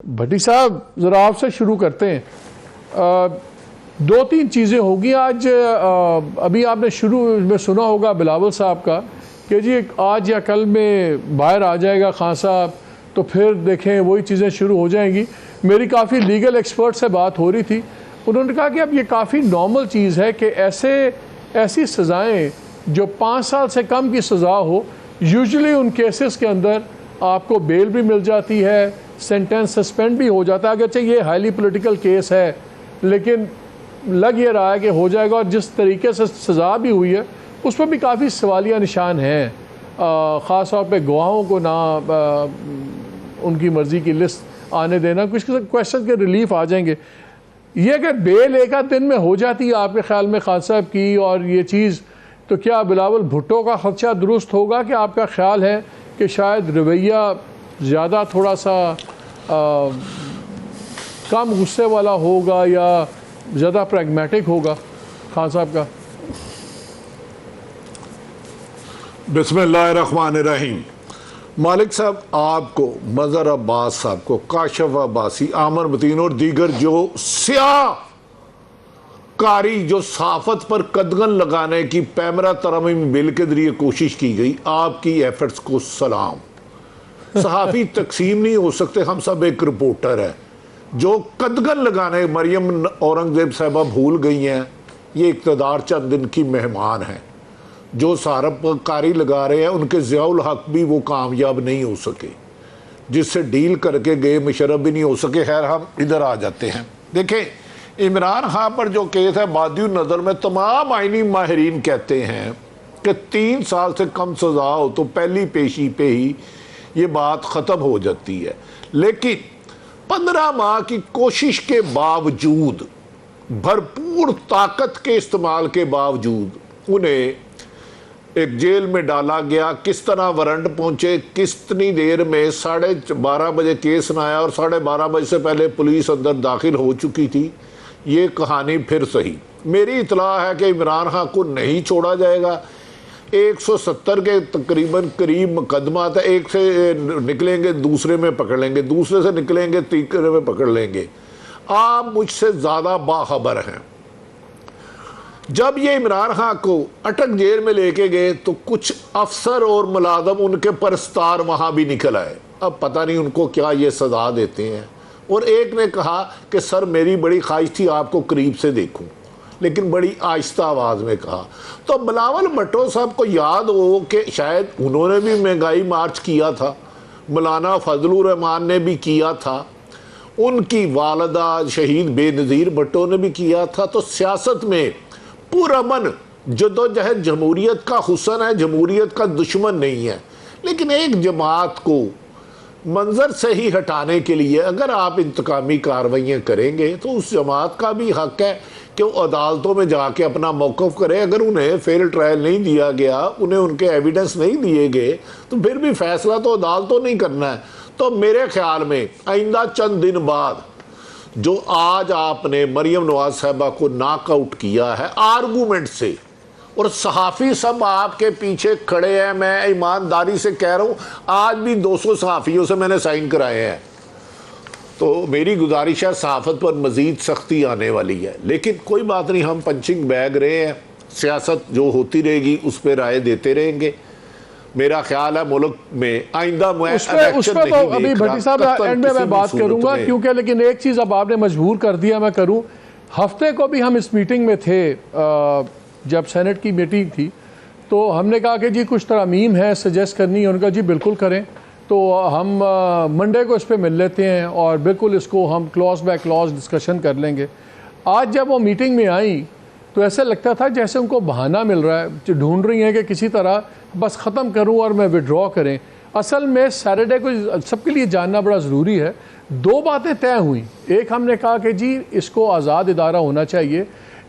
भट्टी साहब ज़रा आपसे शुरू करते हैं। दो तीन चीज़ें होगी आज। अभी आपने शुरू में सुना होगा बिलावल साहब का कि जी आज या कल में बाहर आ जाएगा खान साहब, तो फिर देखें वही चीज़ें शुरू हो जाएंगी। मेरी काफ़ी लीगल एक्सपर्ट से बात हो रही थी, उन्होंने कहा कि अब ये काफ़ी नॉर्मल चीज़ है कि ऐसी सज़ाएँ जो 5 साल से कम की सज़ा हो, यूजुअली उन केसेस के अंदर आपको बेल भी मिल जाती है, सेंटेंस सस्पेंड भी हो जाता है। अगरचे ये हाईली पॉलिटिकल केस है, लेकिन लग ये रहा है कि हो जाएगा। और जिस तरीके से सज़ा भी हुई है उस पर भी काफ़ी सवालिया निशान हैं। ख़ास तौर पे गवाहों को ना उनकी मर्ज़ी की लिस्ट आने देना, कुछ क्वेश्चन के रिलीफ आ जाएंगे। ये अगर बेल एक आध दिन में हो जाती है आपके ख्याल में खान साहब की और ये चीज़, तो क्या बिलावल भुट्टो का खदशा दुरुस्त होगा कि आपका ख्याल है कि शायद रवैया ज़्यादा थोड़ा सा कम गुस्से वाला होगा या ज़्यादा प्रैग्मेटिक होगा खान साहब का? बिस्मिल्लाहिर्रहमानिर्रहीम। मालिक साहब, आपको, मज़हर अब्बास साहब को, काशिफ अब्बासी, आमर मतीन और दीगर जो स्याह कारी जो सहाफ़त पर कदगन लगाने की पैमरा तरमीम बिल के जरिए कोशिश की गई, आपकी एफर्ट्स को सलाम। सहाफ़ी तकसीम नहीं हो सकते, हम सब एक रिपोर्टर है। जो कदगन लगाने मरियम औरंगज़ेब साहबा भूल गई हैं, ये इक़्तिदार चंद दिन की मेहमान हैं। जो सारबकारी लगा रहे हैं उनके ज़ियाउल हक भी वो कामयाब नहीं हो सके, जिससे डील करके गए मुशर्रफ भी नहीं हो सके। खैर, हम इधर आ जाते हैं। देखें, इमरान खान पर जो केस है, बादियो नज़र में तमाम आइनी माहिरीन कहते हैं कि 3 साल से कम सज़ा हो तो पहली पेशी पे ही ये बात ख़त्म हो जाती है। लेकिन 15 माह की कोशिश के बावजूद, भरपूर ताकत के इस्तेमाल के बावजूद उन्हें एक जेल में डाला गया। किस तरह वारंट पहुंचे, कितनी देर में, 12:30 बजे केस न आया और 12:30 बजे से पहले पुलिस अंदर दाखिल हो चुकी थी। ये कहानी फिर सही। मेरी इतला है कि इमरान खान को नहीं छोड़ा जाएगा। 170 के तकरीबन करीब मुकदमा था। एक से निकलेंगे दूसरे में पकड़ लेंगे, दूसरे से निकलेंगे तीसरे में पकड़ लेंगे। आप मुझसे ज़्यादा बाखबर हैं। जब ये इमरान खान को अटक जेल में लेके गए तो कुछ अफसर और मुलाजम उनके परस्तार वहाँ भी निकल आए। अब पता नहीं उनको क्या ये सज़ा देते हैं। और एक ने कहा कि सर, मेरी बड़ी ख्वाहिश थी आपको करीब से देखूं, लेकिन बड़ी आहिस्ता आवाज़ में कहा। तो बिलावल भुट्टो साहब को याद हो कि शायद उन्होंने भी महंगाई मार्च किया था, मौलाना फजलुर रहमान ने भी किया था, उनकी वालदा शहीद बेनज़ीर भुट्टो ने भी किया था। तो सियासत में पुरअमन जदोजहद जमहूरियत का हुस्न है, जमहूरियत का दुश्मन नहीं है। लेकिन एक जमात को मंजर से ही हटाने के लिए अगर आप इंतकामी कार्रवाइयाँ करेंगे तो उस जमात का भी हक है कि वो अदालतों में जाके अपना मौक़िफ़ करे। अगर उन्हें फेयर ट्रायल नहीं दिया गया, उन्हें उनके एविडेंस नहीं दिए गए, तो फिर भी फैसला तो अदालतों नहीं करना है। तो मेरे ख्याल में आइंदा चंद दिन बाद जो आज आपने मरियम नवाज साहबा को नॉकआउट किया है आर्गूमेंट से, और सहाफ़ी सब आपके पीछे खड़े हैं, मैं ईमानदारी से कह रहा हूँ, आज भी 200 सहाफ़ियों से मैंने साइन कराए हैं। तो मेरी गुजारिश है, सहाफ़त पर मज़ीद सख्ती आने वाली है। लेकिन कोई बात नहीं, हम पंचिंग बैग रहे हैं, सियासत जो होती रहेगी उस पर राय देते रहेंगे। मेरा ख्याल है मुल्क में आइंदा उस पर तो अभी भट्टी साहब एंड में मैं बात करूंगा, क्योंकि लेकिन एक चीज़ अब आपने मजबूर कर दिया मैं करूं। हफ्ते को भी हम इस मीटिंग में थे, जब सेनेट की मीटिंग थी, तो हमने कहा कि जी कुछ तरमीम है सजेस्ट करनी है। उनका जी बिल्कुल करें। तो हम मंडे को इस पर मिल लेते हैं और बिल्कुल इसको हम क्लॉज बाय क्लॉज डिस्कशन कर लेंगे। आज जब वो मीटिंग में आई तो ऐसा लगता था जैसे उनको बहाना मिल रहा है, जो ढूंढ रही हैं कि किसी तरह बस ख़त्म करूं और मैं विड्रॉ करें। असल में सैटरडे को सबके लिए जानना बड़ा ज़रूरी है। 2 बातें तय हुई। एक, हमने कहा कि जी इसको आज़ाद इदारा होना चाहिए,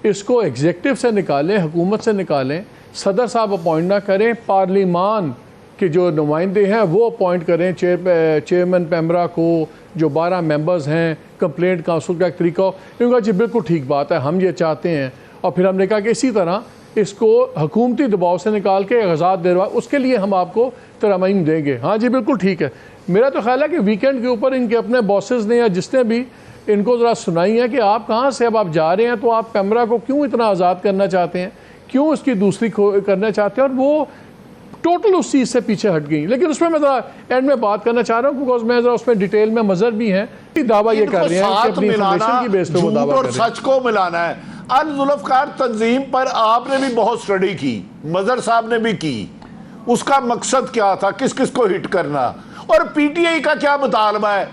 इसको एग्जेक्टिव से निकालें, हुकूमत से निकालें, सदर साहब अपॉइंट ना करें, पार्लिमान के जो नुमाइंदे हैं वो अपॉइंट करें, चेयरमैन पैमरा को, जो 12 मेंबर्स हैं, कंप्लेंट काउंसिल का एक तरीका हो। उनका जी बिल्कुल ठीक बात है, हम ये चाहते हैं। और फिर हमने कहा कि इसी तरह इसको हुकूमती दबाव से निकाल के आज़ाद दिलवा, उसके लिए हम आपको तरमीम देंगे। हाँ जी बिल्कुल ठीक है। मेरा तो ख्याल है कि वीकेंड के ऊपर इनके अपने बॉसेस ने या जिसने भी इनको ज़रा सुनाई है कि आप कहाँ से अब आप जा रहे हैं, तो आप कैमरा को क्यों इतना आज़ाद करना चाहते हैं, क्यों उसकी दूसरी करना चाहते हैं, और वो टोटल उस चीज़ से पीछे हट गई। लेकिन उसमें मैं ज़रा एंड में बात करना चाह रहा हूँ, बिकॉज मैं ज़रा उसमें डिटेल में मज़र भी हैं, दावा ये कर रहे हैं कि अपनी इंफॉर्मेशन की बेस पे वो दावा कर रहे हैं। सच को मिलाना है। अल जुल्फकार तंजीम पर आपने भी बहुत स्टडी की, मजर साहब ने भी की, उसका मकसद क्या था, किस किस को हिट करना, और पीटीआई का क्या मुतालबा है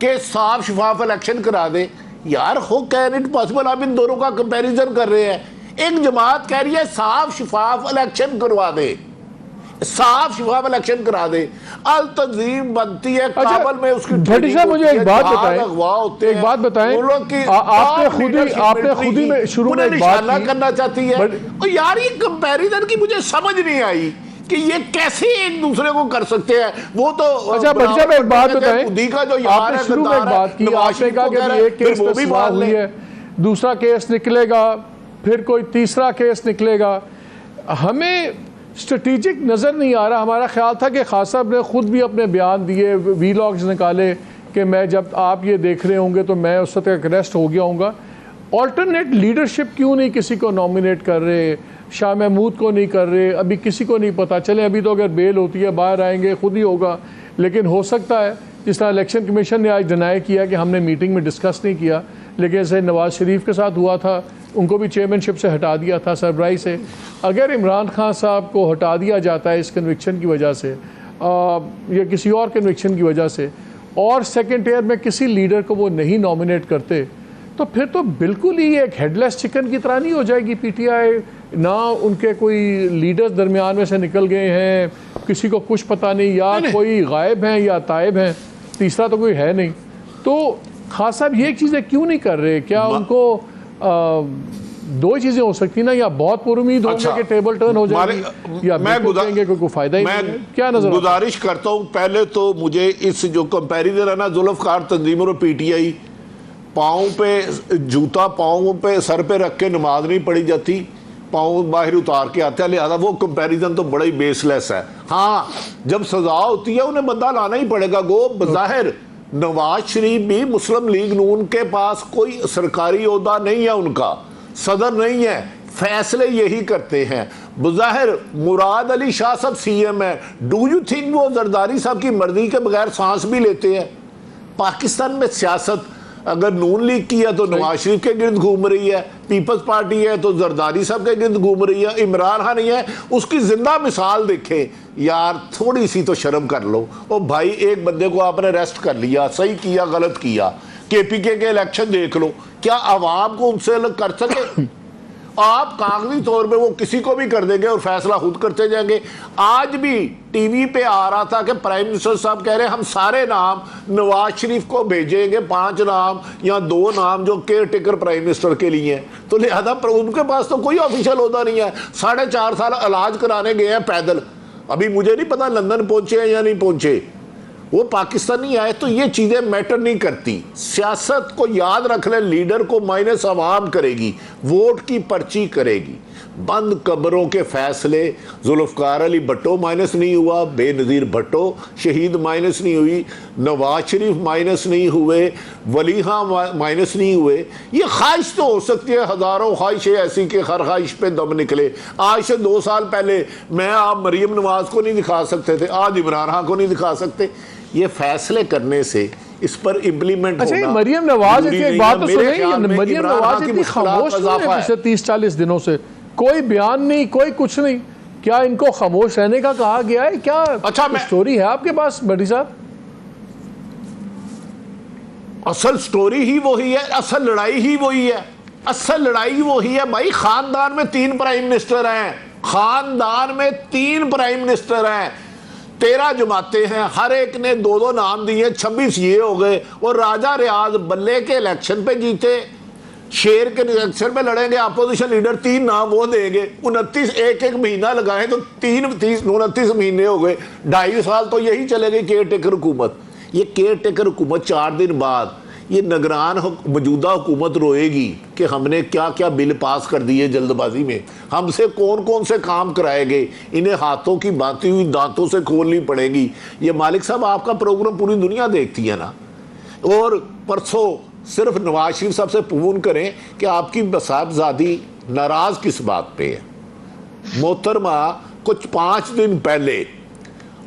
कि साफ शफाफ इलेक्शन करा दे। यार हो कैन इट पॉसिबल, आप इन दोनों का कंपैरिजन कर रहे हैं। एक जमात कह रही है साफ शफाफ इलेक्शन करवा दे, साफ शफाफ इलेक्शन करा दे, अल तंजीम बनती है काबल में, उसकी भट्टी साहब मुझे एक बात बताएं, एक बात बताएं, आपने खुद ही में शुरू में एक बात की करना चाहती है। और यार ये कंपैरिजन की मुझे समझ नहीं आई कि ये कैसे एक दूसरे को कर सकते हैं। वो तो अच्छा भट्टी साहब एक बात बताएं, आपने शुरू में एक बात की, आपने कहा कि एक केस पे सुलह हुई है, दूसरा केस निकलेगा, फिर कोई तीसरा केस निकलेगा। हमें स्ट्रेटेजिक नज़र नहीं आ रहा। हमारा ख्याल था कि खान साहब ने खुद भी अपने बयान दिए, वीलॉग्स निकाले कि मैं जब आप ये देख रहे होंगे तो मैं उस वक्त एक अरेस्ट हो गया हूँगा। ऑल्टरनेट लीडरशिप क्यों नहीं किसी को नॉमिनेट कर रहे, शाह महमूद को नहीं कर रहे, अभी किसी को नहीं पता चले। अभी तो अगर बेल होती है बाहर आएंगे, खुद ही होगा, लेकिन हो सकता है जिस तरह इलेक्शन कमीशन ने आज डिनाई किया कि हमने मीटिंग में डिस्कस नहीं किया, लेकिन जैसे नवाज शरीफ के साथ हुआ था, उनको भी चेयरमैनशिप से हटा दिया था सरबराही से। अगर इमरान खान साहब को हटा दिया जाता है इस कन्विक्शन की वजह से या किसी और कन्विक्शन की वजह से, और सेकेंड ईयर में किसी लीडर को वो नहीं नॉमिनेट करते, तो फिर तो बिल्कुल ही एक हेडलेस चिकन की तरह नहीं हो जाएगी पीटीआई। ना उनके कोई लीडर्स दरमियान में से निकल गए हैं, किसी को कुछ पता नहीं, या कोई गायब हैं या तायब हैं, तीसरा तो कोई है नहीं। तो खान साहब ये चीज़ें क्यों नहीं कर रहे? क्या उनको दो चीज़ें हो सकती ना, या बहुत पुरुमीद होंगे कि टेबल टर्न हो जाएगी, या मैं गुजारेंगे कोई फ़ायदा ही नहीं। क्या नजर गुजारिश करता हूँ, पहले तो मुझे इस जो कंपैरिजन है ना जुल्फकार तंजीम और पीटीआई, पाँव पे जूता पाँव पे सर पे रख के नमाज नहीं पढ़ी जाती, पाँव बाहर उतार के आते हैं, लिहाजा वो कंपैरिजन तो बड़ा ही बेसलेस है। हाँ जब सजा होती है उन्हें बंदा लाना ही पड़ेगा। गो बज़ाहिर नवाज शरीफ भी मुस्लिम लीग नून के पास कोई सरकारी ओहदा नहीं है, उनका सदर नहीं है, फैसले यही करते हैं। बज़ाहिर मुराद अली शाह साहब सीएम है, डू यू थिंक वो जरदारी साहब की मर्जी के बगैर सांस भी लेते हैं? पाकिस्तान में सियासत अगर नून लीग की है तो नवाज शरीफ के गिर्द घूम रही है, पीपल्स पार्टी है तो जरदारी साहब के गिर्द घूम रही है, इमरान खान नहीं है, उसकी जिंदा मिसाल देखें। यार थोड़ी सी तो शर्म कर लो। ओ भाई एक बंदे को आपने अरेस्ट कर लिया, सही किया गलत किया, केपीके के इलेक्शन देख लो, क्या आवाम को उनसे अलग कर सके? आप कागजी तौर पे वो किसी को भी कर देंगे और फैसला खुद करते जाएंगे। आज भी टीवी पे आ रहा था कि प्राइम मिनिस्टर साहब कह रहे हैं हम सारे नाम नवाज शरीफ को भेजेंगे, 5 नाम या 2 नाम जो केयर टेकर प्राइम मिनिस्टर के लिए हैं। तो लिहाजा उनके पास तो कोई ऑफिशियल ओहदा नहीं है। 4.5 साल इलाज कराने गए हैं पैदल, अभी मुझे नहीं पता लंदन पहुंचे हैं या नहीं पहुंचे, वो पाकिस्तानी आए। तो ये चीज़ें मैटर नहीं करती। सियासत को याद रख ले, लीडर को माइनस आवाम करेगी, वोट की पर्ची करेगी। बंद कब्रों के फैसले, जुल्फकार अली भट्टो माइनस नहीं हुआ, बेनज़ीर भट्टो शहीद माइनस नहीं हुई, नवाज शरीफ माइनस नहीं हुए, वलीहा माइनस नहीं हुए। ये ख्वाहिश तो हो सकती है, हज़ारों ख्वाहिशें ऐसी कि हर ख्वाहिश पे दम निकले। आज से 2 साल पहले मैं आप मरीम नवाज को नहीं दिखा सकते थे, आज इमरान खान को नहीं दिखा सकते। ये फैसले करने से इस पर इम्प्लीमेंट अच्छा होना मरीम नवाज की एक बात तो सुनिए, मरीम नवाज इतनी खामोश पिछले 30-40 दिनों से, कोई बयान नहीं, कोई कुछ नहीं। क्या इनको खामोश रहने का कहा गया है? क्या अच्छा स्टोरी है आपके पास भट्टी साहब? असल स्टोरी ही वही है, असल लड़ाई ही वही है, असल लड़ाई वही है भाई। खानदान में 3 प्राइम मिनिस्टर हैं, खानदान में 3 प्राइम मिनिस्टर हैं, 13 जमाते हैं, हर एक ने 2-2 नाम दिए, 26 ये हो गए। और राजा रियाज बल्ले के इलेक्शन पे जीते, शेर के इलेक्शन में लड़ेंगे, अपोजिशन लीडर 3 नाम वो देंगे, 29 एक महीना लगाए तो 29 महीने हो गए, 2.5 साल तो यही चले गई केयर टेकर हुकूमत। ये केयर टेकर हुकूमत 4 दिन बाद ये निगरान मौजूदा हुकूमत रोएगी कि हमने क्या क्या बिल पास कर दिए जल्दबाजी में, हमसे कौन कौन से काम कराए गए, इन्हें हाथों की बाती हुई दांतों से खोलनी पड़ेगी। ये मालिक साहब आपका प्रोग्राम पूरी दुनिया देखती है ना। और परसों सिर्फ नवाज शरीफ साहब से पून करें कि आपकी साहबजादी नाराज किस बात पे है। मोहतरमा कुछ 5 दिन पहले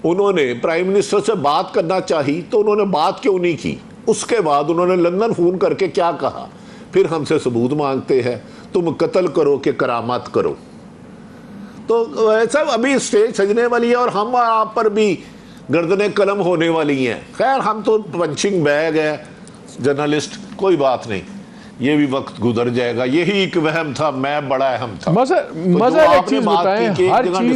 उन्होंने प्राइम मिनिस्टर से बात करना चाहिए तो उन्होंने बात क्यों नहीं की। उसके बाद उन्होंने लंदन फोन करके क्या कहा, फिर हमसे सबूत मांगते हैं, तुम कत्ल करो कि करामात करो। तो ऐसा अभी स्टेज सजने वाली है और हम आप पर भी गर्दनें कलम होने वाली हैं। खैर हम तो पंचिंग बैग है जर्नलिस्ट, कोई बात नहीं, ये भी वक्त गुजर जाएगा। यही एक वहम था, मैं बड़ा अहम था। मजा तो जो एक आपने चीज बात बताएं, की कि एक हर जगह चीज